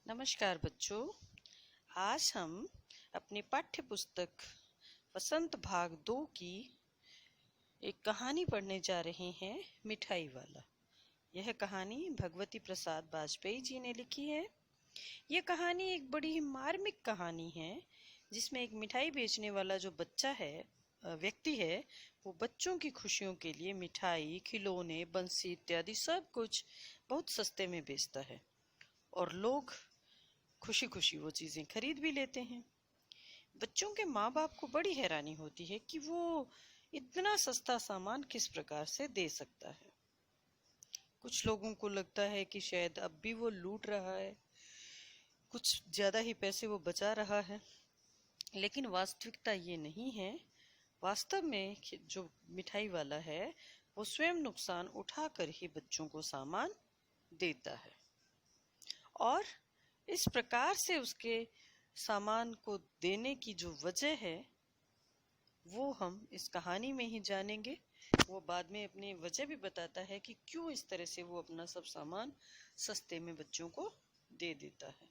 नमस्कार बच्चों। आज हम अपनी पाठ्य पुस्तक वसंत भाग 2 की एक कहानी पढ़ने जा रहे हैं, मिठाई वाला। यह कहानी भगवती प्रसाद वाजपेयी जी ने लिखी है। यह कहानी एक बड़ी ही मार्मिक कहानी है, जिसमें एक मिठाई बेचने वाला जो बच्चा है, व्यक्ति है, वो बच्चों की खुशियों के लिए मिठाई, खिलौने, बंसी इत्यादि सब कुछ बहुत सस्ते में बेचता है और लोग खुशी खुशी वो चीजें खरीद भी लेते हैं। बच्चों के माँ बाप को बड़ी हैरानी होती है कि वो इतना सस्ता सामान किस प्रकार से दे सकता है। कुछ लोगों को लगता है कि शायद अब भी वो लूट रहा है, कुछ ज्यादा ही पैसे वो बचा रहा है, लेकिन वास्तविकता ये नहीं है। वास्तव में जो मिठाई वाला है वो स्वयं नुकसान उठाकर ही बच्चों को सामान देता है, और इस प्रकार से उसके सामान को देने की जो वजह है वो हम इस कहानी में ही जानेंगे। वो बाद में अपनी वजह भी बताता है कि क्यों इस तरह से वो अपना सब सामान सस्ते में बच्चों को दे देता है।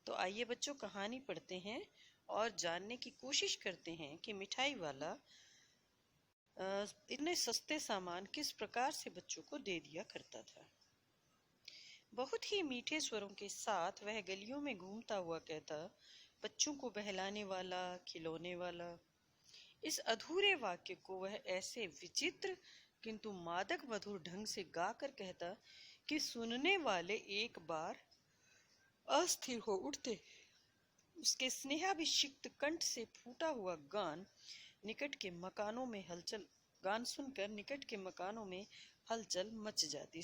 तो आइए बच्चों, कहानी पढ़ते हैं और जानने की कोशिश करते हैं कि मिठाई वाला इतने सस्ते सामान किस प्रकार से बच्चों को दे दिया करता था। बहुत ही मीठे स्वरों के साथ वह गलियों में घूमता हुआ कहता, बच्चों को बहलाने वाला, खिलौने वाला। इस अधूरे वाक्य को वह ऐसे विचित्र किंतु मादक मधुर ढंग से गाकर कहता कि सुनने वाले एक बार अस्थिर हो उठते। उसके स्नेहाभिषिक्त कंठ से फूटा हुआ गान सुनकर निकट के मकानों में हलचल मच जाती।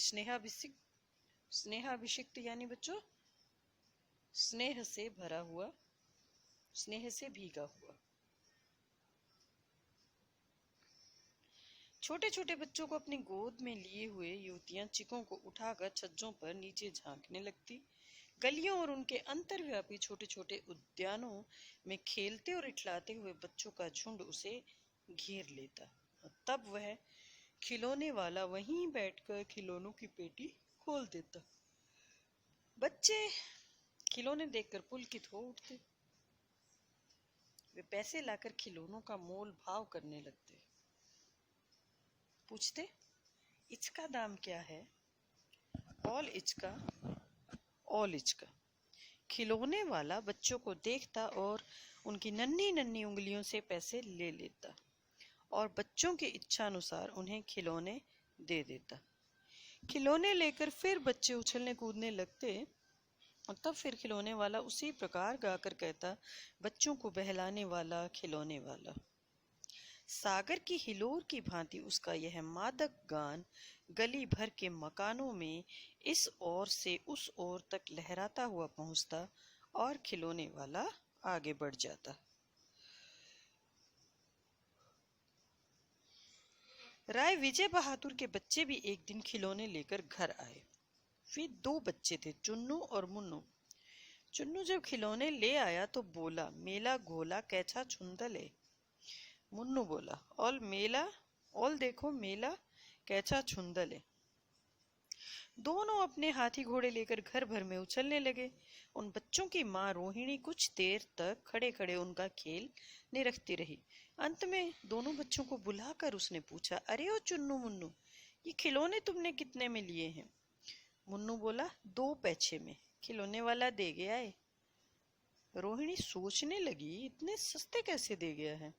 स्नेहाभिषिक्त यानी बच्चों स्नेह से भरा हुआ, स्नेह से भीगा हुआ। छोटे छोटे बच्चों को अपनी गोद में लिए हुए युवतियां चिकों को उठाकर छज्जों पर नीचे झांकने लगती। गलियों और उनके अंतर्व्यापी छोटे छोटे उद्यानों में खेलते और इठलाते हुए बच्चों का झुंड उसे घेर लेता। तब वह खिलौने वाला वहीं बैठकर खिलौनों की पेटी खोल देता। बच्चे खिलौने देखकर पुलकित हो उठते। वे पैसे लाकर खिलौनों का मोल भाव करने लगते। पूछते, इसका दाम क्या है? ऑल इचका, ऑल इचका। खिलौने वाला बच्चों को देखता और उनकी नन्ही नन्ही उंगलियों से पैसे ले लेता और बच्चों की इच्छा अनुसार उन्हें खिलौने दे देता। खिलौने लेकर फिर बच्चे उछलने कूदने लगते और तब फिर खिलौने वाला उसी प्रकार गाकर कहता, बच्चों को बहलाने वाला, खिलौने वाला। सागर की हिलोर की भांति उसका यह मादक गान गली भर के मकानों में इस ओर से उस ओर तक लहराता हुआ पहुंचता और खिलौने वाला आगे बढ़ जाता। राय विजय बहादुर के बच्चे भी एक दिन खिलौने लेकर घर आए। वे 2 बच्चे थे, चुन्नू और मुन्नू। चुन्नू जब खिलौने ले आया तो बोला, मेला घोला कैसा छुंदले। मुन्नू बोला, ऑल मेला, ऑल देखो मेला कैसा छुंदले। दोनों अपने हाथी घोड़े लेकर घर भर में उछलने लगे। उन बच्चों की माँ रोहिणी कुछ देर तक खड़े खड़े उनका खेल निरखती रही। अंत में दोनों बच्चों को बुलाकर उसने पूछा, अरे ओ चुन्नू मुन्नू, ये खिलौने तुमने कितने में लिए हैं? मुन्नू बोला, 2 पैसे में, खिलौने वाला दे गया है। रोहिणी सोचने लगी, इतने सस्ते कैसे दे गया है?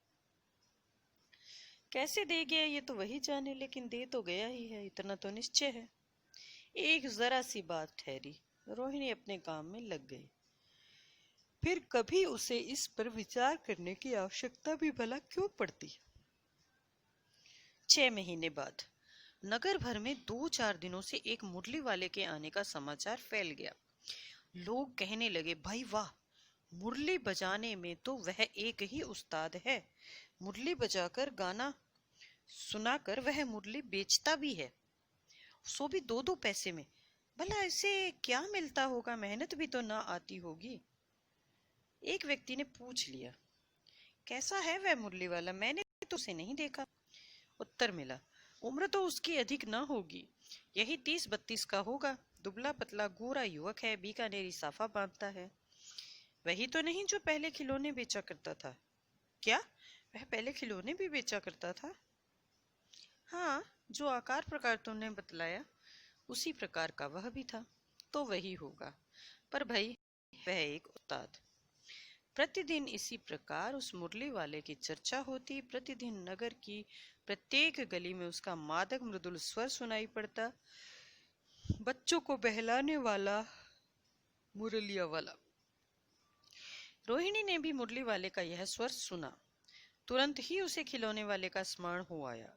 कैसे दे गया ये तो वही जाने, लेकिन दे तो गया ही है, इतना तो निश्चय है। एक जरा सी बात ठहरी, रोहिणी अपने काम में लग गई। फिर कभी उसे इस पर विचार करने की आवश्यकता भी भला क्यों पड़ती? 6 महीने बाद नगर भर में 2-4 दिनों से एक मुरली वाले के आने का समाचार फैल गया। लोग कहने लगे, भाई वाह, मुरली बजाने में तो वह एक ही उस्ताद है। मुरली बजाकर गाना सुनाकर वह मुरली बेचता भी है, सो भी 2-2 पैसे में। भला इसे क्या मिलता होगा, मेहनत भी तो ना आती होगी। एक व्यक्ति ने पूछ लिया, कैसा है वह मुरली वाला, मैंने तो उसे नहीं देखा। उत्तर मिला, उम्र तो उसकी अधिक ना होगी, यही 30-32 का होगा। दुबला पतला गोरा युवक है, बीकानेरी साफा बांधता है। वही तो नहीं जो पहले खिलौने बेचा करता था? क्या वह पहले खिलौने भी बेचा करता था? हाँ, जो आकार प्रकार तुमने बतलाया उसी प्रकार का वह भी था। तो वही होगा। पर भाई, वह एक उस्ताद। प्रतिदिन इसी प्रकार उस मुरली वाले की चर्चा होती। प्रतिदिन नगर की प्रत्येक गली में उसका मादक मृदुल स्वर सुनाई पड़ता। बच्चों को बहलाने वाला मुरलिया वाला। रोहिणी ने भी मुरली वाले का यह स्वर सुना। तुरंत ही उसे खिलौने वाले का स्मरण हो आया।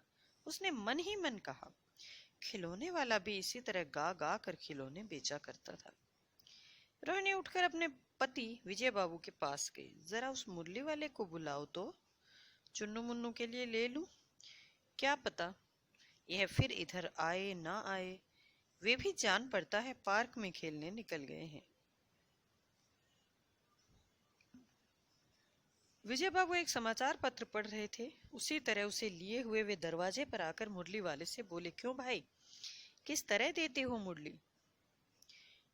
उसने मन ही मन कहा, खिलौने वाला भी इसी तरह गा गा कर खिलौने बेचा करता था। रोहिणी उठकर अपने पति विजय बाबू के पास गई। जरा उस मुरली वाले को बुलाओ तो, चुन्नू मुन्नू के लिए ले लूं। क्या पता यह फिर इधर आए ना आए। वे भी जान पड़ता है पार्क में खेलने निकल गए हैं। विजय बाबू एक समाचार पत्र पढ़ रहे थे। उसी तरह उसे लिए हुए वे दरवाजे पर आकर मुरली वाले से बोले, क्यों भाई, किस तरह देते हो मुरली?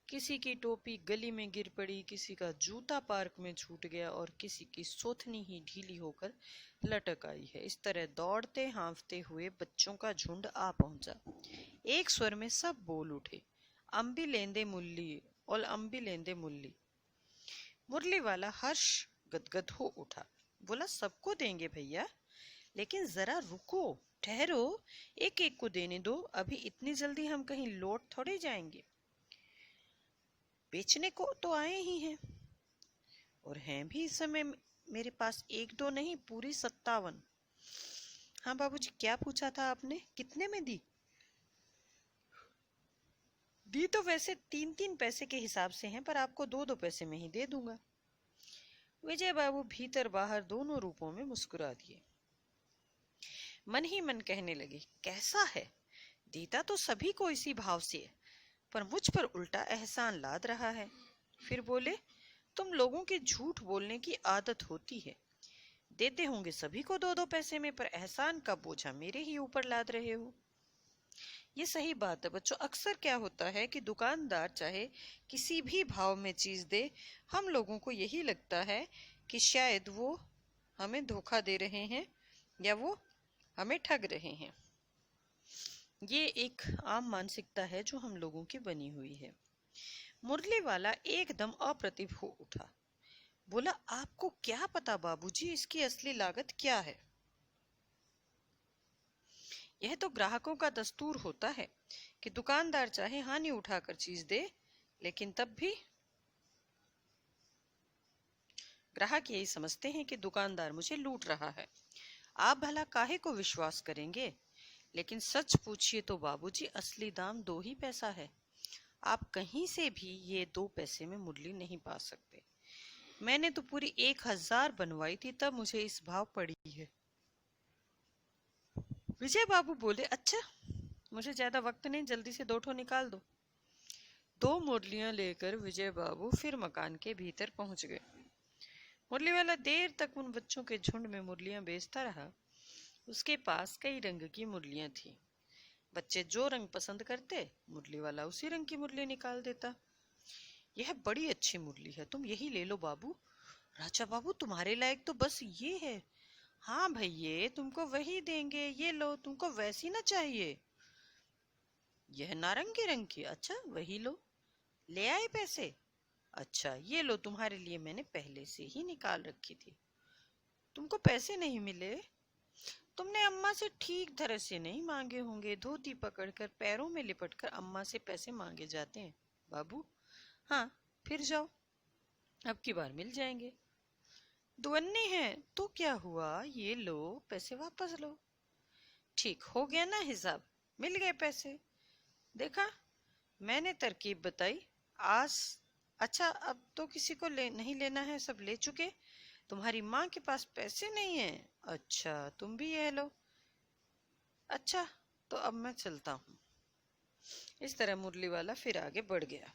किसी की टोपी गली में गिर पड़ी, किसी का जूता पार्क में छूट गया और किसी की सोथनी ही ढीली होकर लटक आई है। इस तरह दौड़ते हाँफते हुए बच्चों का झुंड आ पहुंचा। एक स्वर में सब बोल उठे, अम्बी लेंदे मुल्ली और अम्बी लेंदे मुल्ली। मुरली वाला हर्ष गदगद हो उठा। बोला, सबको देंगे भैया, लेकिन जरा रुको, ठहरो, एक एक को देने दो। अभी इतनी जल्दी हम कहीं लौट थोड़े जाएंगे। बेचने को तो आए ही हैं, और हैं भी इस समय मेरे पास एक दो नहीं, पूरी 57। हाँ बाबूजी, क्या पूछा था आपने? कितने में दी? दी तो वैसे 3-3 पैसे के हिसाब से हैं, पर आपको 2-2 पैसे में ही दे दूंगा। विजय बाबू भीतर बाहर दोनों रूपों में मुस्कुरा दिए। मन ही मन कहने लगे, कैसा है, देता तो सभी को इसी भाव से है, पर मुझ पर उल्टा एहसान लाद रहा है। फिर बोले, तुम लोगों के झूठ बोलने की आदत होती है। देते होंगे सभी को 2-2 पैसे में, पर एहसान का बोझा मेरे ही ऊपर लाद रहे हो। ये सही बात है बच्चों। अक्सर क्या होता है कि दुकानदार चाहे किसी भी भाव में चीज दे, हम लोगों को यही लगता है कि शायद वो हमें धोखा दे रहे हैं या वो हमें ठग रहे हैं। ये एक आम मानसिकता है जो हम लोगों की बनी हुई है। मुरली वाला एकदम अप्रतिभ हो उठा। बोला, आपको क्या पता बाबूजी, इसकी असली लागत क्या है? यह तो ग्राहकों का दस्तूर होता है कि दुकानदार चाहे हानि उठाकर चीज दे, लेकिन तब भी ग्राहक यही समझते हैं कि दुकानदार मुझे लूट रहा है। आप भला काहे को विश्वास करेंगे? लेकिन सच पूछिए तो बाबूजी, असली दाम 2 ही पैसा है। आप कहीं से भी ये 2 पैसे में मुरली नहीं पा सकते। मैंने तो पूरी 1000 बनवाई थी, तब मुझे इस भाव पड़ी है। विजय बाबू बोले, अच्छा, मुझे ज्यादा वक्त नहीं, जल्दी से 2 ठो निकाल दो। 2 मुरलियां लेकर विजय बाबू फिर मकान के भीतर पहुंच गए। मुरली वाला देर तक उन बच्चों के झुंड में मुरलियां बेचता रहा। उसके पास कई रंग की मुरलियां थी। बच्चे जो रंग पसंद करते, मुरली वाला उसी रंग की मुरली निकाल देता। यह बड़ी अच्छी मुरली है, तुम यही ले लो बाबू। राजा बाबू, तुम्हारे लायक तो बस ये है। हाँ भैये, तुमको वही देंगे, ये लो, तुमको वैसी ना चाहिए? यह नारंगी रंग की, अच्छा वही लो। ले आए पैसे? अच्छा ये लो, तुम्हारे लिए मैंने पहले से ही निकाल रखी थी। तुमको पैसे नहीं मिले? तुमने अम्मा से ठीक तरह से नहीं मांगे होंगे। धोती पकड़कर पैरों में लिपटकर अम्मा से पैसे मांगे जाते हैं बाबू। हाँ, फिर जाओ, अब की बार मिल जाएंगे। दुअन्नी है तो क्या हुआ, ये लो, पैसे वापस लो। ठीक हो गया ना हिसाब, मिल गए पैसे। देखा, मैंने तरकीब बताई। आज अच्छा, अब तो किसी को नहीं लेना है, सब ले चुके। तुम्हारी माँ के पास पैसे नहीं है? अच्छा, तुम भी ये लो। अच्छा, तो अब मैं चलता हूँ। इस तरह मुरली वाला फिर आगे बढ़ गया।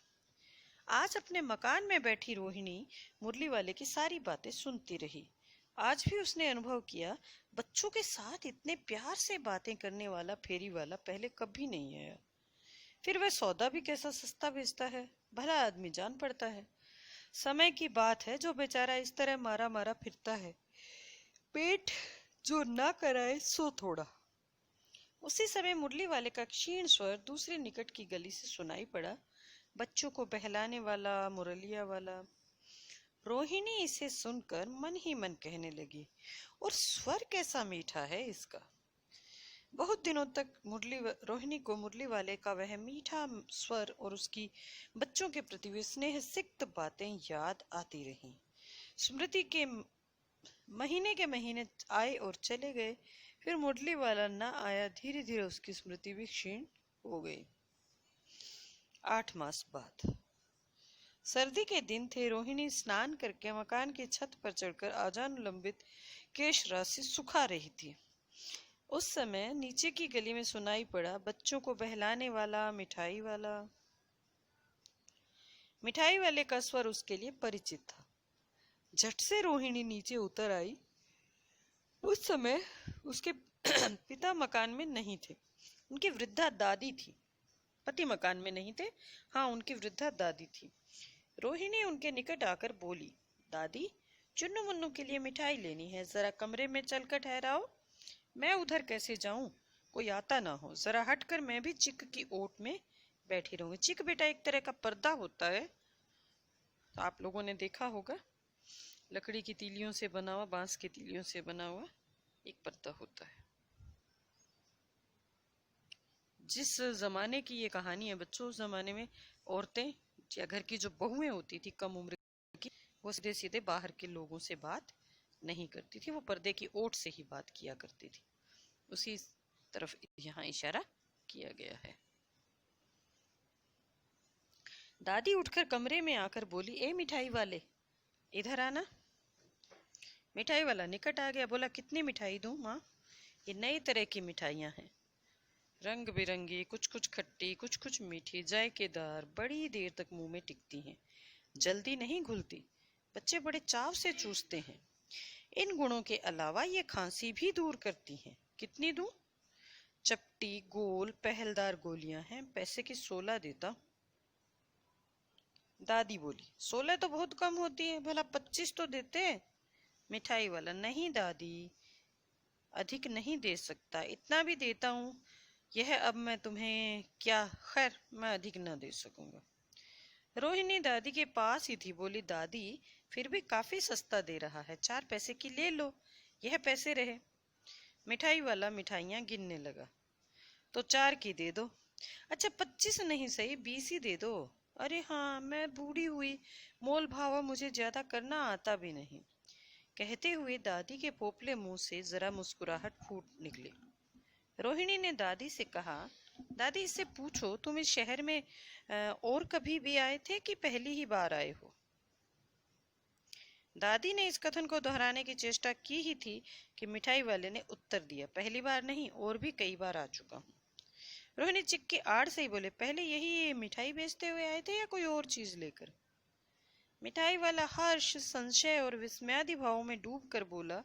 आज अपने मकान में बैठी रोहिणी मुरली वाले की सारी बातें सुनती रही। आज भी उसने अनुभव किया, बच्चों के साथ इतने प्यार से बातें करने वाला फेरी वाला पहले कभी नहीं आया। फिर वह सौदा भी कैसा सस्ता बेचता है, भला आदमी जान पड़ता है। समय की बात है जो बेचारा इस तरह मारा मारा फिरता है, पेट जो ना कराए सो थोड़ा। उसी समय मुरली वाले का क्षीण स्वर दूसरी निकट की गली से सुनाई पड़ा, बच्चों को बहलाने वाला मुरलिया वाला। रोहिणी इसे सुनकर मन ही मन कहने लगी, और स्वर कैसा मीठा है इसका। बहुत दिनों तक रोहिणी को मुरली वाले का वह मीठा स्वर और उसकी बच्चों के प्रति वे स्नेह सिक्त बातें याद आती रहीं। स्मृति के महीने आए और चले गए, फिर मुरली वाला न आया। धीरे धीरे उसकी स्मृति भी क्षीण हो गई। 8 मास बाद सर्दी के दिन थे। रोहिणी स्नान करके मकान की छत पर चढ़कर आजानुलंबित केश राशि सुखा रही थी। उस समय नीचे की गली में सुनाई पड़ा, बच्चों को बहलाने वाला मिठाई वाला। मिठाई वाले का स्वर उसके लिए परिचित था। झट से रोहिणी नीचे उतर आई। उस समय उसके पिता मकान में नहीं थे, उनकी वृद्धा दादी थी। पति मकान में नहीं थे, हाँ उनकी वृद्धा दादी थी। रोहिणी उनके निकट आकर बोली, दादी, चुन्नू मुन्नू के लिए मिठाई लेनी है, जरा कमरे में चलकर ठहराओ। मैं उधर कैसे जाऊं, कोई आता ना हो। जरा हटकर मैं भी चिक की ओट में बैठी रहूंगी। चिक बेटा एक तरह का पर्दा होता है, तो आप लोगों ने देखा होगा, लकड़ी की तीलियों से बना हुआ, बांस की तीलियों से बना हुआ एक पर्दा होता है। जिस जमाने की ये कहानी है बच्चों, उस जमाने में औरतें या घर की जो बहुएं होती थी कम उम्र की, वो सीधे सीधे बाहर के लोगों से बात नहीं करती थी, वो पर्दे की ओट से ही बात किया करती थी। उसी तरफ यहाँ इशारा किया गया है। दादी उठकर कमरे में आकर बोली, ए मिठाई वाले, इधर आना। मिठाई वाला निकट आ गया, बोला, कितनी मिठाई दूं माँ? ये नई तरह की मिठाइयाँ हैं, रंग बिरंगी, कुछ कुछ खट्टी, कुछ कुछ मीठी, जायकेदार, बड़ी देर तक मुंह में टिकती हैं, जल्दी नहीं घुलती, बच्चे बड़े चाव से चूसते हैं। इन गुणों के अलावा ये खांसी भी दूर करती हैं। कितनी दूं? चपटी गोल पहलदार गोलियां हैं, पैसे की 16 देता। दादी बोली, 16 तो बहुत कम होती है, भला 25 तो देते। मिठाई वाला, नहीं दादी, अधिक नहीं दे सकता, इतना भी देता हूँ। यह अब मैं तुम्हें क्या, खैर मैं अधिक न दे सकूंगा। रोहिणी दादी के पास ही थी, बोली, दादी फिर भी काफी सस्ता दे रहा है, 4 पैसे की ले लो, यह पैसे रहे। मिठाई वाला मिठाइयाँ गिनने लगा, तो 4 की दे दो। अच्छा 25 नहीं सही, 20 ही दे दो। अरे हाँ, मैं बूढ़ी हुई, मोल भाव मुझे ज्यादा करना आता भी नहीं। कहते हुए दादी के पोपले मुंह से जरा मुस्कुराहट फूट निकली। रोहिणी ने दादी से कहा, दादी इससे पूछो, तुम इस शहर में और कभी भी आए थे कि पहली ही बार आए हो? दादी ने इस कथन को दोहराने की चेष्टा की ही थी कि मिठाई वाले ने उत्तर दिया, पहली बार नहीं, और भी कई बार आ चुका हूँ। रोहिणी चिक की आड़ से ही बोले, पहले यही मिठाई बेचते हुए आए थे या कोई और चीज लेकर? मिठाई वाला हर्ष, संशय और विस्मयादि भावों में डूब कर बोला,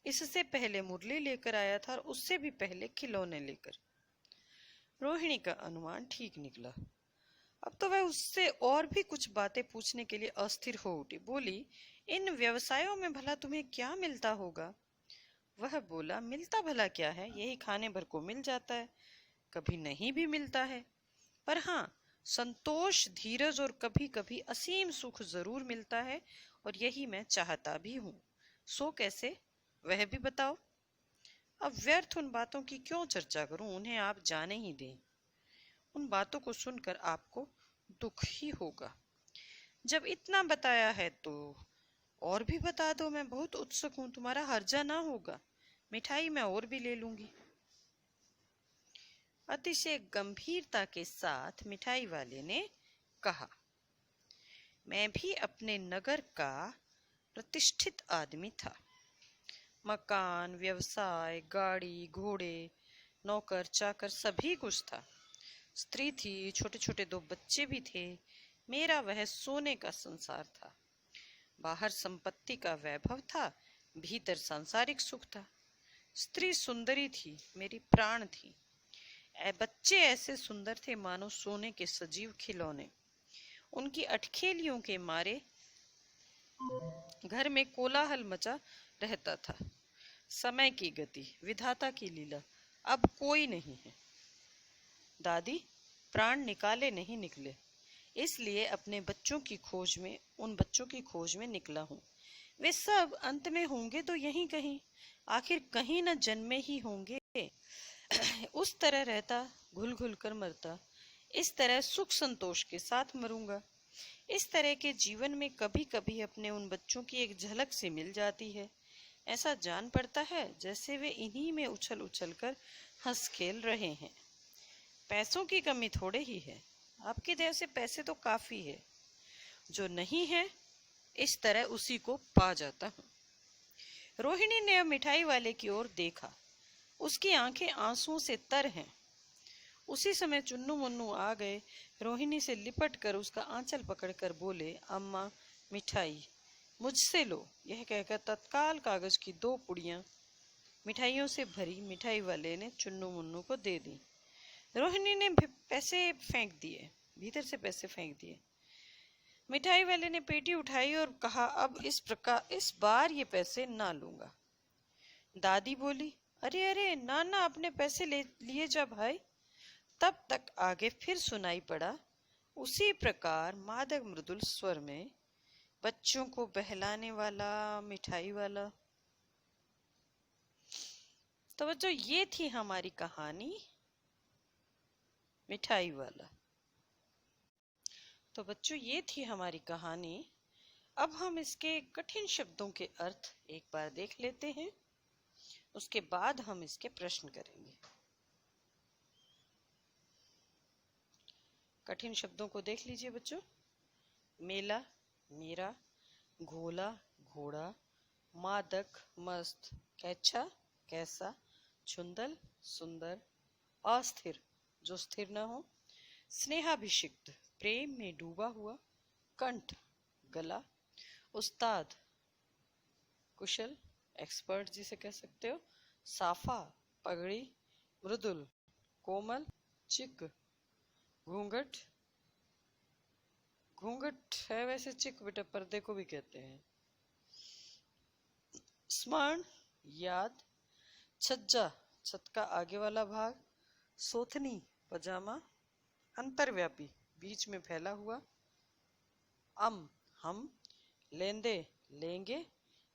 इससे पहले मुरली लेकर आया था और उससे भी पहले खिलौने लेकर। रोहिणी का अनुमान ठीक निकला। अब तो वह उससे और भी कुछ बातें पूछने के लिए अस्थिर हो उठी। बोली, इन व्यवसायों में भला तुम्हें क्या मिलता होगा? वह बोला, मिलता भला क्या है, यही खाने भर को मिल जाता है, कभी नहीं भी मिलता है, पर हाँ संतोष, धीरज और कभी कभी असीम सुख जरूर मिलता है, और यही मैं चाहता भी हूँ। सो कैसे, वह भी बताओ। अब व्यर्थ उन बातों की क्यों चर्चा करूं, उन्हें आप जाने ही दें। उन बातों को सुनकर आपको दुख ही होगा। जब इतना बताया है तो और भी बता दो, मैं बहुत उत्सुक हूं, तुम्हारा हर्जा ना होगा, मिठाई मैं और भी ले लूंगी। अतिशय गंभीरता के साथ मिठाई वाले ने कहा, मैं भी अपने नगर का प्रतिष्ठित आदमी था, मकान, व्यवसाय, गाड़ी, घोड़े, नौकर चाकर सभी कुछ था, स्त्री थी, छोटे छोटे 2 बच्चे भी थे। मेरा वह सोने का संसार था। बाहर संपत्ति का वैभव था, भीतर सांसारिक सुख था। स्त्री सुंदरी थी, मेरी प्राण थी। बच्चे ऐसे सुंदर थे मानो सोने के सजीव खिलौने। उनकी अटखेलियों के मारे घर में कोलाहल मचा रहता था। समय की गति, विधाता की लीला, अब कोई नहीं है। दादी, प्राण निकाले नहीं निकले, इसलिए अपने बच्चों की खोज में, उन बच्चों की खोज में निकला हूँ। वे सब अंत में होंगे तो यहीं कहीं, आखिर कहीं न जन्मे ही होंगे। उस तरह रहता, घुल घुल कर मरता, इस तरह सुख संतोष के साथ मरूंगा। इस तरह के जीवन में कभी कभी अपने उन बच्चों की एक झलक सी मिल जाती है। ऐसा जान पड़ता है जैसे वे इन्हीं में उछल उछल कर हंस खेल रहे हैं। पैसों की कमी थोड़े ही है, आपकी दया से पैसे तो काफी है। जो नहीं है, इस तरह उसी को पा जाता हूँ। रोहिणी ने अब मिठाई वाले की ओर देखा। उसकी आंखें आंसुओं से तर हैं। उसी समय चुन्नू मुन्नू आ गए। रोहिणी से लिपट कर उसका आंचल पकड़कर बोले, अम्मा, मिठाई मुझसे लो। यह कहकर तत्काल कागज की 2 पुड़ियां मिठाइयों से भरी मिठाई वाले ने चुन्नू मुन्नू को दे दी। रोहिणी ने पैसे फेंक दिए, भीतर से पैसे फेंक दिए। मिठाई वाले ने पेटी उठाई और कहा, अब इस बार ये पैसे ना लूंगा। दादी बोली, अरे अरे, ना ना, अपने पैसे लिए जा भाई। तब तक आगे फिर सुनाई पड़ा उसी प्रकार मादक मृदुल स्वर में, बच्चों को बहलाने वाला मिठाई वाला। तो बच्चों, ये थी हमारी कहानी मिठाई वाला। तो बच्चों, ये थी हमारी कहानी। अब हम इसके कठिन शब्दों के अर्थ एक बार देख लेते हैं, उसके बाद हम इसके प्रश्न करेंगे। कठिन शब्दों को देख लीजिए बच्चों। मेला, मेरा, घोला, घोड़ा, मादक, मस्त, कैच्छा, कैसा, छुंदल, सुंदर, अस्थिर, जो स्थिर न हो, स्नेहाभिषिक्त, प्रेम में डूबा हुआ, कंठ, गला, उस्ताद, कुशल, एक्सपर्ट जिसे कह सकते हो, साफा, पगड़ी, मृदुल, कोमल, चिक, घूंघट, घूंघट है वैसे चिक बेटा, पर्दे को भी कहते हैं। स्मरण, याद, छज्जा, छत का आगे वाला भाग, सोथनी, पजामा, अंतर्व्यापी, बीच में फैला हुआ, हम, लेंदे, लेंगे,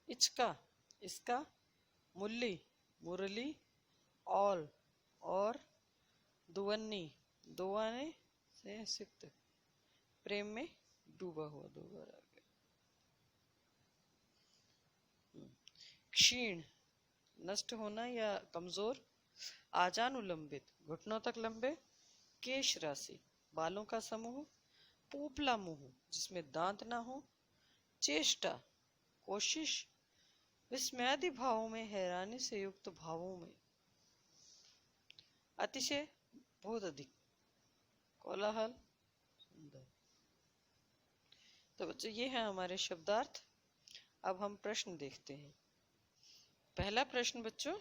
इचका, इसका, मुल्ली, मुरली, ऑल, और, दुवन्नी, दुआने से सिक्त, प्रेम में डूबा हुआ, 2 बार आ गया। क्षीण, नष्ट होना या कमजोर, आजानुलंबित, घुटनों तक लंबे, केश राशि, बालों का समूह, पोपला मुंह जिसमें दांत ना हो, चेष्टा, कोशिश, विस्मयादि भावों में, हैरानी से युक्त भावों में, अतिशय, बहुत अधिक, कोलाहल, सुंदर। तो बच्चों, ये है हमारे शब्दार्थ। अब हम प्रश्न देखते हैं। पहला प्रश्न बच्चों,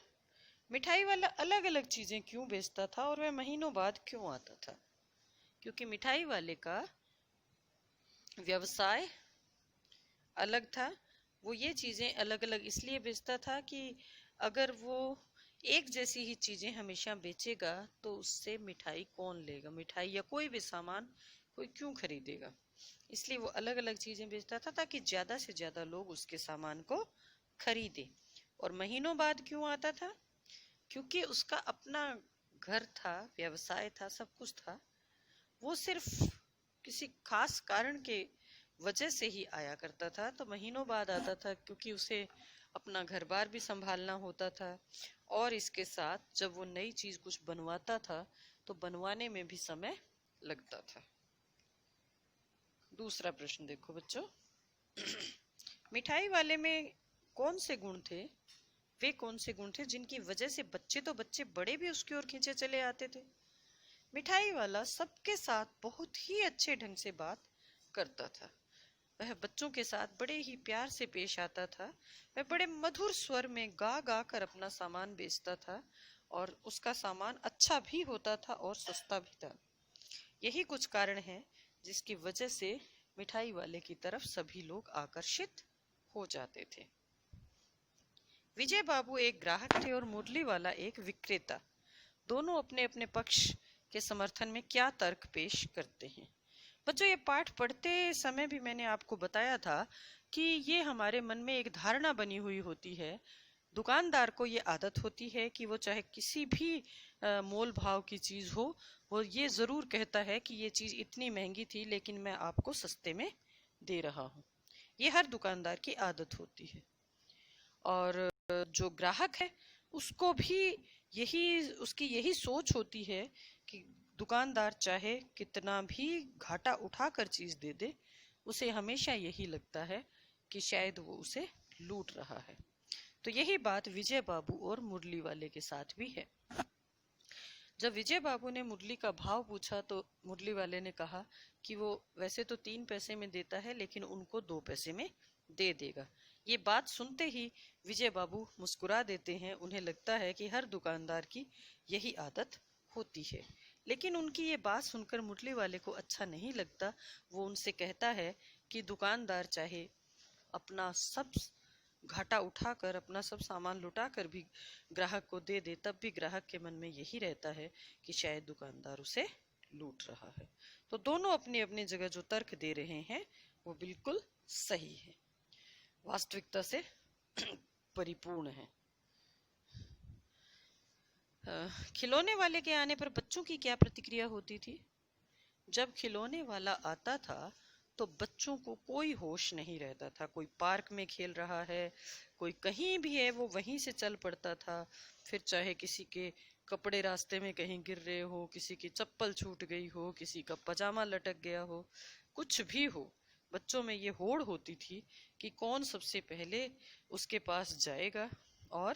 मिठाई वाला अलग अलग चीजें क्यों बेचता था और वह महीनों बाद क्यों आता था? क्योंकि मिठाई वाले का व्यवसाय अलग था। वो ये चीजें अलग अलग इसलिए बेचता था कि अगर वो एक जैसी ही चीजें हमेशा बेचेगा तो उससे मिठाई कौन लेगा, मिठाई या कोई भी सामान कोई क्यों खरीदेगा। इसलिए वो अलग अलग चीजें बेचता था ताकि ज्यादा से ज्यादा लोग उसके सामान को खरीदे। और महीनों बाद क्यों आता था? क्योंकि उसका अपना घर था, व्यवसाय था, सब कुछ था। वो सिर्फ किसी खास कारण के वजह से ही आया करता था, तो महीनों बाद आता था क्योंकि उसे अपना घर बार भी संभालना होता था। और इसके साथ जब वो नई चीज कुछ बनवाता था तो बनवाने में भी समय लगता था। दूसरा प्रश्न देखो बच्चों, मिठाई वाले में कौन से गुण थे, वे कौन से गुण थे जिनकी वजह से बच्चे तो बच्चे, बड़े भी उसकी ओर खींचे चले आते थे? मिठाई वाला सबके साथ बहुत ही अच्छे ढंग से बात करता था। वह बच्चों के साथ बड़े ही प्यार से पेश आता था। वह बड़े मधुर स्वर में गा गा कर अपना सामान बेचता था और उसका सामान अच्छा भी होता था और सस्ता भी था। यही कुछ कारण है जिसकी वजह से मिठाई वाले की तरफ सभी लोग आकर्षित हो जाते थे। विजय बाबू एक ग्राहक थे और मुरली वाला एक विक्रेता। दोनों अपने अपने पक्ष के समर्थन में क्या तर्क पेश करते हैं। बच्चों, ये पाठ पढ़ते समय भी मैंने आपको बताया था कि ये हमारे मन में एक धारणा बनी हुई होती है। दुकानदार को ये आदत होती है कि वो चाहे किसी भी मोल भाव की चीज हो, वो ये जरूर कहता है कि ये चीज इतनी महंगी थी लेकिन मैं आपको सस्ते में दे रहा हूँ। ये हर दुकानदार की आदत होती है। और जो ग्राहक है उसको भी उसकी यही सोच होती है कि दुकानदार चाहे कितना भी घाटा उठाकर चीज दे दे, उसे हमेशा यही लगता है कि शायद वो उसे लूट रहा है। तो यही बात विजय बाबू और मुरली वाले के साथ भी है। जब विजय बाबू ने मुरली का भाव पूछा तो मुरली वाले ने कहा कि वो वैसे तो 3 पैसे में देता है लेकिन उनको 2 पैसे में दे देगा। ये बात सुनते ही विजय बाबू मुस्कुरा देते हैं। उन्हें लगता है कि हर दुकानदार की यही आदत होती है। लेकिन उनकी ये बात सुनकर मुरली वाले को अच्छा नहीं लगता। वो उनसे कहता है कि दुकानदार चाहे अपना सब घाटा उठाकर, अपना सब सामान लुटाकर भी ग्राहक को दे दे, तब भी ग्राहक के मन में यही रहता है कि शायद दुकानदार उसे लूट रहा है। तो दोनों अपनी अपनी जगह जो तर्क दे रहे हैं वो बिल्कुल सही है, वास्तविकता से परिपूर्ण है। खिलौने वाले के आने पर बच्चों की क्या प्रतिक्रिया होती थी? जब खिलौने वाला आता था तो बच्चों को कोई होश नहीं रहता था। कोई पार्क में खेल रहा है, कोई कहीं भी है, वो वहीं से चल पड़ता था। फिर चाहे किसी के कपड़े रास्ते में कहीं गिर रहे हो, किसी की चप्पल छूट गई हो, किसी का पजामा लटक गया हो, कुछ भी हो, बच्चों में ये होड़ होती थी कि कौन सबसे पहले उसके पास जाएगा और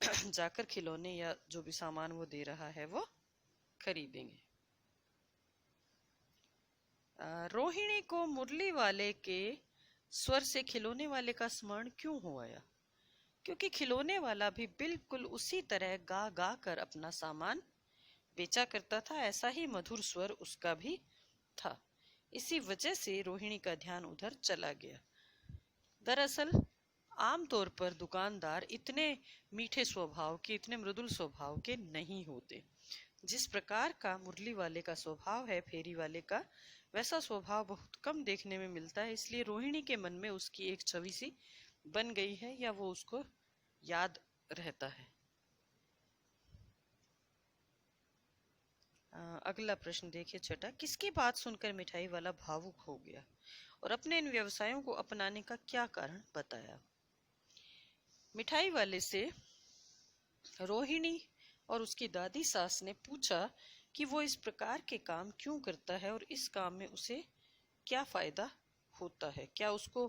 जाकर खिलौने या जो भी सामान वो दे रहा है वो खरीदेंगे। रोहिणी को मुरली वाले के स्वर से खिलौने वाले का स्मरण क्यों हो आया? क्योंकि खिलौने वाला भी बिल्कुल उसी तरह गा गा कर अपना सामान बेचा करता था। ऐसा ही मधुर स्वर उसका भी था। इसी वजह से रोहिणी का ध्यान उधर चला गया। दरअसल आमतौर पर दुकानदार इतने मीठे स्वभाव के, इतने मृदुल स्वभाव के नहीं होते। जिस प्रकार का मुरली वाले का स्वभाव है फेरी वाले का, वैसा स्वभाव बहुत कम देखने में मिलता है। इसलिए रोहिणी के मन में उसकी एक छवि सी बन गई है, या वो उसको याद रहता है। अगला प्रश्न देखिए, छठा। किसकी बात सुनकर मिठाई वाला भावुक हो गया और अपने इन व्यवसायों को अपनाने का क्या कारण बताया? मिठाई वाले से रोहिणी और उसकी दादी सास ने पूछा कि वो इस प्रकार के काम क्यों करता है और इस काम में उसे क्या फायदा होता है। क्या उसको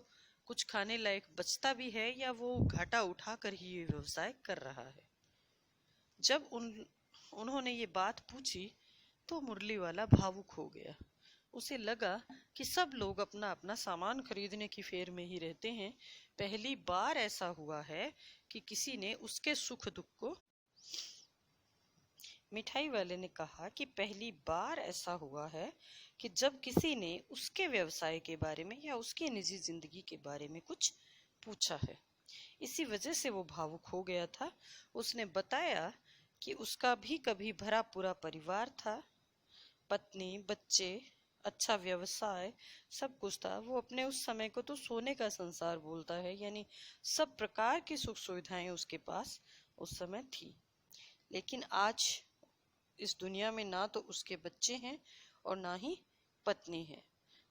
कुछ खाने लायक बचता भी है या वो घाटा उठाकर ही ये व्यवसाय कर रहा है? जब उन्होंने ये बात पूछी तो मुरली वाला भावुक हो गया। उसे लगा कि सब लोग अपना अपना सामान खरीदने की फेर में ही रहते हैं। पहली बार ऐसा हुआ है कि किसी ने उसके सुख दुख को, मिठाई वाले ने कहा कि पहली बार ऐसा हुआ है कि जब किसी ने उसके व्यवसाय के बारे में या उसकी निजी जिंदगी के बारे में कुछ पूछा है। इसी वजह से वो भावुक हो गया था। उसने बताया कि उसका भी कभी भरा पूरा परिवार था, पत्नी, बच्चे, अच्छा व्यवसाय, सब कुछ था। वो अपने उस समय को तो सोने का संसार बोलता है, यानी सब प्रकार की सुख सुविधाएं उसके पास उस समय थी। लेकिन आज इस दुनिया में ना तो उसके बच्चे हैं और ना ही पत्नी है।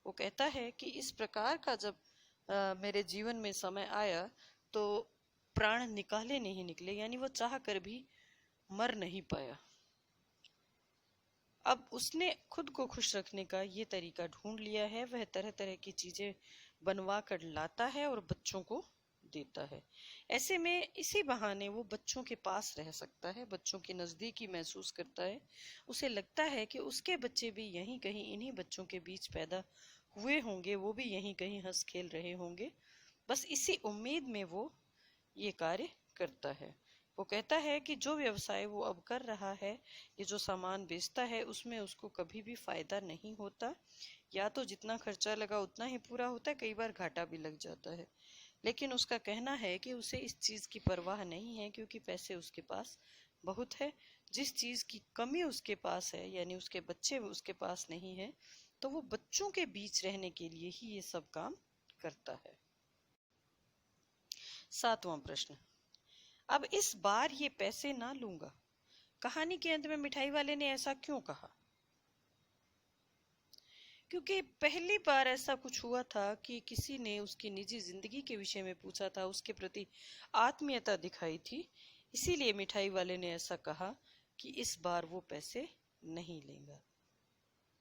वो कहता है कि इस प्रकार का जब मेरे जीवन में समय आया तो प्राण निकाले नहीं निकले, यानी वो चाह कर भी मर नहीं पाया। अब उसने खुद को खुश रखने का ये तरीका ढूंढ लिया है। वह तरह तरह की चीजें बनवा कर लाता है और बच्चों को देता है। ऐसे में इसी बहाने वो बच्चों के पास रह सकता है, बच्चों की नजदीकी महसूस करता है। उसे लगता है कि उसके बच्चे भी यहीं कहीं इन्हीं बच्चों के बीच पैदा हुए होंगे, वो भी यहीं कहीं हंस खेल रहे होंगे। बस इसी उम्मीद में वो ये कार्य करता है। वो कहता है कि जो व्यवसाय वो अब कर रहा है, ये जो सामान बेचता है, उसमें उसको कभी भी फायदा नहीं होता। या तो जितना खर्चा लगा उतना ही पूरा होता है, कई बार घाटा भी लग जाता है। लेकिन उसका कहना है कि उसे इस चीज की परवाह नहीं है, क्योंकि पैसे उसके पास बहुत है। जिस चीज की कमी उसके पास है, यानी उसके बच्चे उसके पास नहीं है, तो वो बच्चों के बीच रहने के लिए ही ये सब काम करता है। 7वां प्रश्न, अब इस बार ये पैसे ना लूंगा। कहानी के अंत में मिठाई वाले ने ऐसा क्यों कहा? क्योंकि पहली बार ऐसा कुछ हुआ था कि किसी ने उसकी निजी जिंदगी के विषय में पूछा था, उसके प्रति आत्मीयता दिखाई थी। इसीलिए मिठाई वाले ने ऐसा कहा कि इस बार वो पैसे नहीं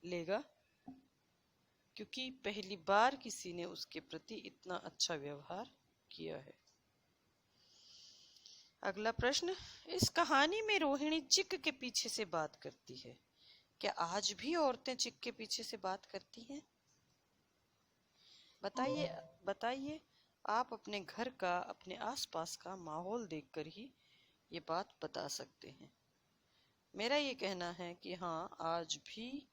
लेगा, क्योंकि पहली बार किसी ने उसके प्रति इतना अच्छा व्यवहार किया है। अगला प्रश्न, इस कहानी में रोहिणी चिक के पीछे से बात करती है। क्या आज भी औरतें चिक के पीछे से बात करती हैं? बताइए। आप अपने घर का, अपने आसपास का माहौल देखकर ही ये बात बता सकते हैं। मेरा ये कहना है कि हाँ, आज भी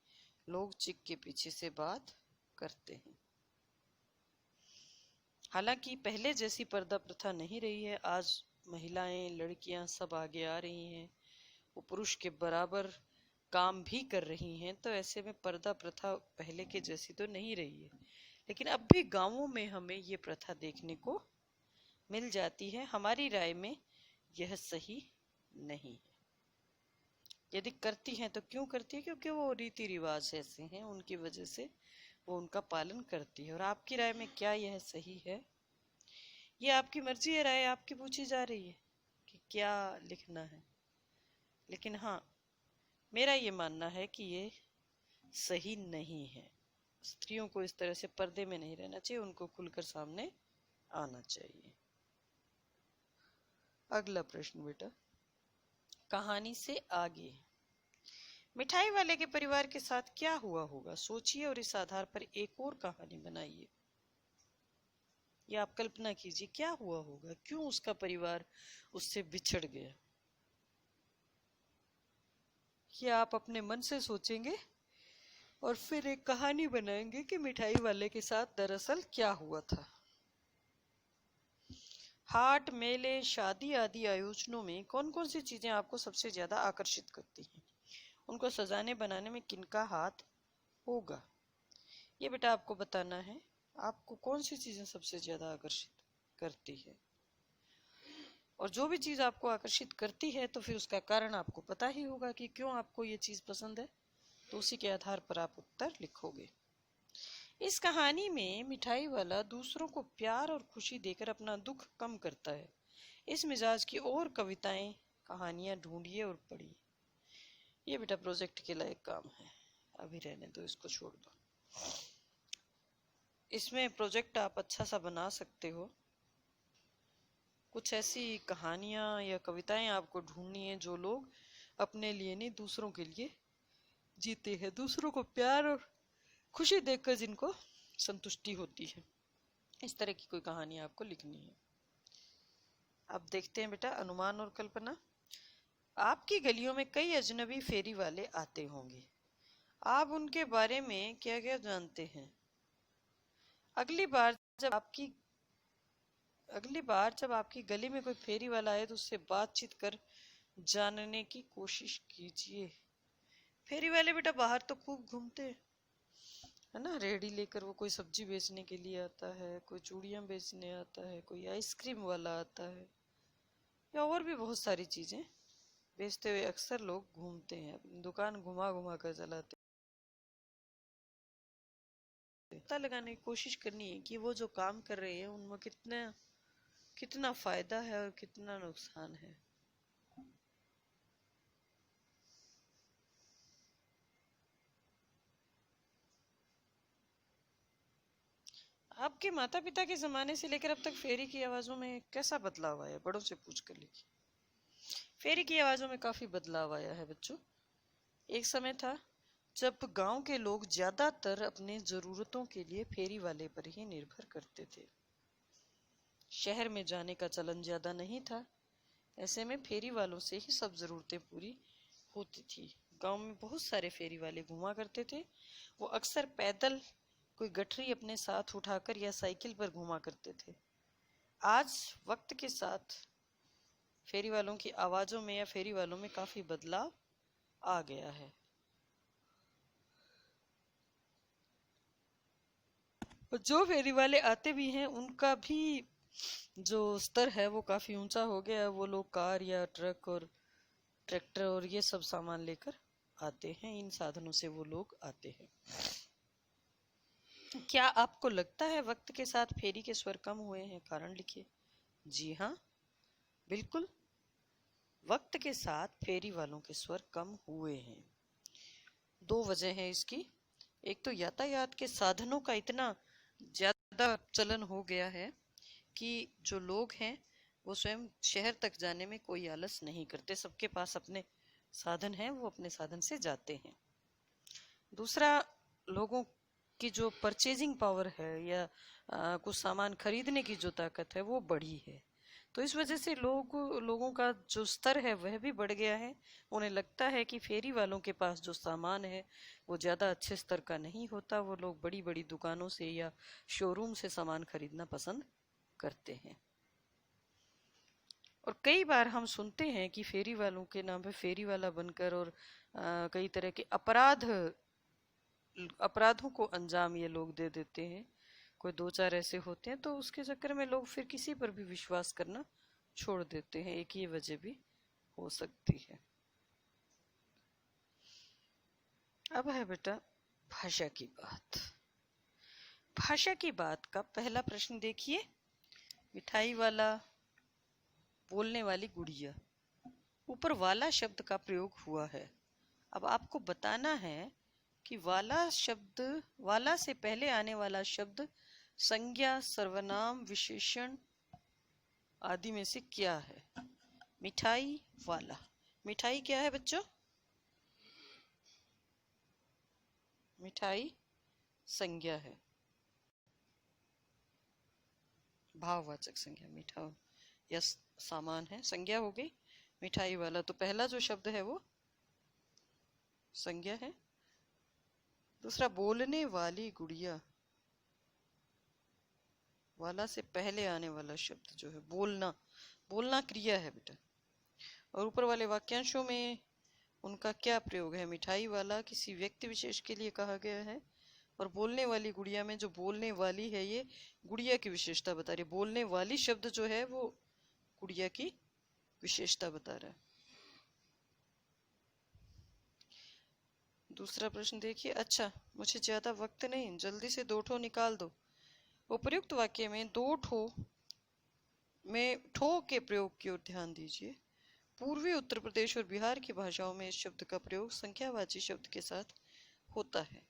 लोग चिक के पीछे से बात करते हैं। हालांकि पहले जैसी पर्दा प्रथा नहीं रही है। आज महिलाएं, लड़कियां सब आगे आ रही हैं, वो पुरुष के बराबर काम भी कर रही हैं, तो ऐसे में पर्दा प्रथा पहले के जैसी तो नहीं रही है। लेकिन अब भी गांवों में हमें ये प्रथा देखने को मिल जाती है। हमारी राय में यह सही नहीं है। यदि करती हैं तो क्यों करती है? क्योंकि वो रीति रिवाज ऐसे हैं, उनकी वजह से वो उनका पालन करती है। और आपकी राय में क्या यह सही है? ये आपकी मर्जी है, राय आपकी पूछी जा रही है कि क्या लिखना है। लेकिन हाँ, मेरा ये मानना है कि ये सही नहीं है। स्त्रियों को इस तरह से पर्दे में नहीं रहना चाहिए, उनको खुलकर सामने आना चाहिए। अगला प्रश्न बेटा, कहानी से आगे मिठाई वाले के परिवार के साथ क्या हुआ होगा? सोचिए और इस आधार पर एक और कहानी बनाइए। या आप कल्पना कीजिए क्या हुआ होगा, क्यों उसका परिवार उससे बिछड़ गया। ये आप अपने मन से सोचेंगे और फिर एक कहानी बनाएंगे कि मिठाई वाले के साथ दरअसल क्या हुआ था। हाट, मेले, शादी आदि आयोजनों में कौन कौन सी चीजें आपको सबसे ज्यादा आकर्षित करती हैं? उनको सजाने बनाने में किनका हाथ होगा? ये बेटा आपको बताना है। आपको कौन सी चीजें सबसे ज्यादा आकर्षित करती है? और जो भी चीज आपको आकर्षित करती है, तो फिर उसका कारण आपको पता ही होगा कि क्यों आपको ये चीज पसंद है। तो उसी के आधार पर आप उत्तर लिखोगे। इस कहानी में मिठाई वाला दूसरों को प्यार और खुशी देकर अपना दुख कम करता है। इस मिजाज की और कविताएं, कहानियां ढूंढिए और पढ़िए। ये बेटा प्रोजेक्ट के लायक काम है, अभी रहने दो, इसको छोड़ दो। इसमें प्रोजेक्ट आप अच्छा सा बना सकते हो। कुछ ऐसी कहानियां या कविताएं आपको ढूंढनी है जो लोग अपने लिए नहीं, दूसरों के लिए जीते हैं, दूसरों को प्यार और खुशी देखकर जिनको संतुष्टि होती है। इस तरह की कोई कहानी आपको लिखनी है। अब देखते हैं बेटा अनुमान और कल्पना। आपकी गलियों में कई अजनबी फेरी वाले आते होंगे। आप उनके बारे में क्या क्या जानते हैं? अगली बार जब आपकी गली में कोई फेरी वाला आए तो उससे बातचीत कर जानने की कोशिश कीजिए। फेरी वाले बेटा बाहर तो खूब घूमते हैं, है ना। रेडी लेकर वो कोई सब्जी बेचने के लिए आता है, कोई चूड़ियां बेचने आता है, कोई आइसक्रीम वाला आता है, या और भी बहुत सारी चीजें बेचते हुए अक्सर लोग घूमते हैं। अपनी दुकान घुमा घुमा कर चलाते हैं। पता लगाने की कोशिश करनी है कि वो जो काम कर रहे हैं उनमें कितना कितना फायदा है और कितना नुकसान है। आपके माता पिता के जमाने से लेकर अब तक फेरी की आवाजों में कैसा बदलाव आया? बड़ों से पूछ कर लिखिए। फेरी की आवाजों में काफी बदलाव आया है बच्चों। एक समय था जब गांव के लोग ज्यादातर अपने जरूरतों के लिए फेरी वाले पर ही निर्भर करते थे। शहर में जाने का चलन ज्यादा नहीं था, ऐसे में फेरी वालों से ही सब जरूरतें पूरी होती थी। गांव में बहुत सारे फेरी वाले घुमा करते थे। वो अक्सर पैदल कोई गठरी अपने साथ उठाकर या साइकिल पर घुमा करते थे। आज वक्त के साथ फेरी वालों की आवाजों में या फेरी वालों में काफी बदलाव आ गया है। जो फेरी वाले आते भी हैं उनका भी जो स्तर है वो काफी ऊंचा हो गया है। वो लोग कार या ट्रक और ट्रैक्टर और ये सब सामान लेकर आते हैं। इन साधनों से वो लोग आते हैं। क्या आपको लगता है वक्त के साथ फेरी के स्वर कम हुए हैं? कारण लिखिए। जी हाँ, बिल्कुल। वक्त के साथ फेरी वालों के स्वर कम हुए हैं। दो वजह है इसकी। एक तो यातायात के साधनों का इतना ज्यादा चलन हो गया है कि जो लोग हैं वो स्वयं शहर तक जाने में कोई आलस नहीं करते। सबके पास अपने साधन हैं, वो अपने साधन से जाते हैं। दूसरा, लोगों की जो परचेजिंग पावर है या कुछ सामान खरीदने की जो ताकत है वो बढ़ी है। तो इस वजह से लोगों का जो स्तर है वह भी बढ़ गया है। उन्हें लगता है कि फेरी वालों के पास जो सामान है वो ज़्यादा अच्छे स्तर का नहीं होता। वो लोग बड़ी बड़ी दुकानों से या शोरूम से सामान खरीदना पसंद करते हैं। और कई बार हम सुनते हैं कि फेरी वालों के नाम पे फेरी वाला बनकर और कई तरह के अपराधों को अंजाम ये लोग दे देते हैं। कोई दो चार ऐसे होते हैं तो उसके चक्कर में लोग फिर किसी पर भी विश्वास करना छोड़ देते हैं। एक ये वजह भी हो सकती है। अब है बेटा भाषा की बात। भाषा की बात का पहला प्रश्न देखिए। मिठाई वाला, बोलने वाली गुड़िया। ऊपर वाला शब्द का प्रयोग हुआ है। अब आपको बताना है कि वाला से पहले आने वाला शब्द संज्ञा, सर्वनाम, विशेषण आदि में से क्या है? मिठाई वाला। मिठाई क्या है बच्चों? मिठाई संज्ञा है, भाववाचक संज्ञा। मीठा या सामान है, संज्ञा हो गई। मिठाई वाला, तो पहला जो शब्द है वो संज्ञा है। दूसरा, बोलने वाली गुड़िया। वाला से पहले आने वाला शब्द जो है बोलना, बोलना क्रिया है बेटा। और ऊपर वाले वाक्यांशों में उनका क्या प्रयोग है? मिठाई वाला किसी व्यक्ति विशेष के लिए कहा गया है। और बोलने वाली गुड़िया में जो बोलने वाली है ये गुड़िया की विशेषता बता रही है। बोलने वाली शब्द जो है वो गुड़िया की विशेषता बता रहा है। दूसरा प्रश्न देखिए। अच्छा, मुझे ज्यादा वक्त नहीं, जल्दी से दो ठो निकाल दो। उपर्युक्त वाक्य में दो ठो में ठो के प्रयोग की ओर ध्यान दीजिए। पूर्वी उत्तर प्रदेश और बिहार की भाषाओं में इस शब्द का प्रयोग संख्यावाची शब्द के साथ होता है।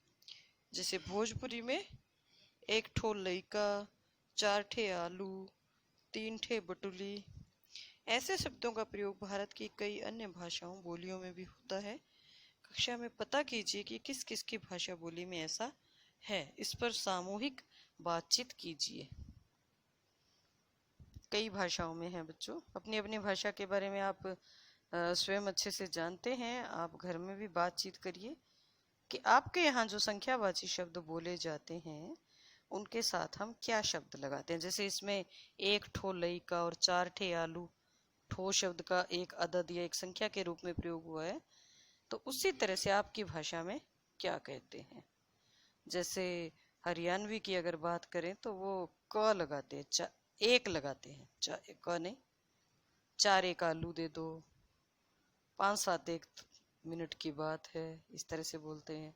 जैसे भोजपुरी में एक ठो लइका, चार ठे आलू, तीन ठे बटुली। ऐसे शब्दों का प्रयोग भारत की कई अन्य भाषाओं बोलियों में भी होता है। कक्षा में पता कीजिए कि किस किस की भाषा बोली में ऐसा है। इस पर सामूहिक बातचीत कीजिए। कई भाषाओं में है बच्चों। अपनी अपनी भाषा के बारे में आप स्वयं अच्छे से जानते हैं। आप घर में भी बातचीत करिए कि आपके यहाँ जो संख्यावाची शब्द बोले जाते हैं उनके साथ हम क्या शब्द लगाते हैं। जैसे इसमें एक ठो लइका और चार ठे आलू, ठो शब्द का एक अदद या एक संख्या के रूप में प्रयोग हुआ है। तो उसी तरह से आपकी भाषा में क्या कहते हैं। जैसे हरियाणवी की अगर बात करें तो वो क लगाते हैं, एक लगाते हैं, क नहीं, चार एक आलू दे दो, 5-7 एक मिनट की बात है, इस तरह से बोलते हैं।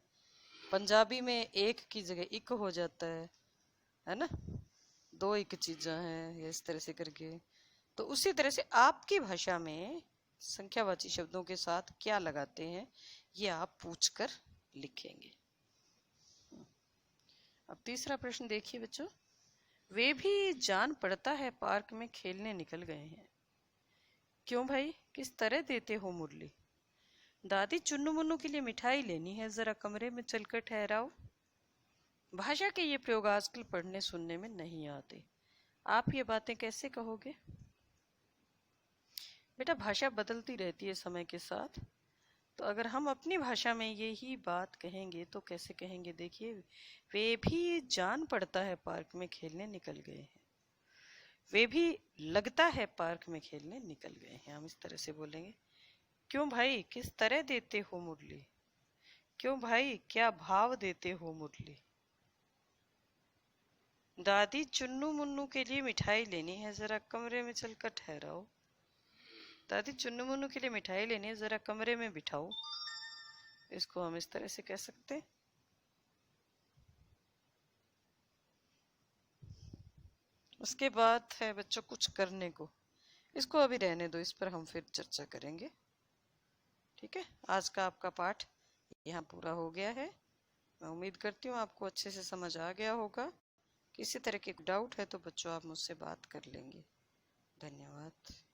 पंजाबी में एक की जगह इक हो जाता है ना, दो एक चीज़ें हैं, या इस तरह से करके। तो उसी तरह से आपकी भाषा में संख्यावाची शब्दों के साथ क्या लगाते हैं ये आप पूछकर लिखेंगे। अब तीसरा प्रश्न देखिए बच्चों। वे भी जान पड़ता है पार्क में खेलने निकल गए हैं। क्यों भाई, किस तरह देते हो मुरली? दादी चुन्नू मुन्नू के लिए मिठाई लेनी है, जरा कमरे में चलकर ठहराओ। भाषा के ये प्रयोग आजकल पढ़ने सुनने में नहीं आते। आप ये बातें कैसे कहोगे? बेटा भाषा बदलती रहती है समय के साथ, तो अगर हम अपनी भाषा में यही बात कहेंगे तो कैसे कहेंगे? देखिए, वे भी जान पड़ता है पार्क में खेलने निकल गए हैं, वे भी लगता है पार्क में खेलने निकल गए हैं, हम इस तरह से बोलेंगे। क्यों भाई, किस तरह देते हो मुरली? क्यों भाई, क्या भाव देते हो मुरली? दादी चुन्नू मुन्नू के लिए मिठाई लेनी है, जरा कमरे में चलकर ठहराओ। दादी चुन्नू मुन्नू के लिए मिठाई लेनी है, जरा कमरे में बिठाओ। इसको हम इस तरह से कह सकते हैं। उसके बाद है बच्चों कुछ करने को, इसको अभी रहने दो, इस पर हम फिर चर्चा करेंगे। ठीक है, आज का आपका पाठ यहाँ पूरा हो गया है। मैं उम्मीद करती हूँ आपको अच्छे से समझ आ गया होगा। किसी तरह के डाउट है तो बच्चों आप मुझसे बात कर लेंगे। धन्यवाद।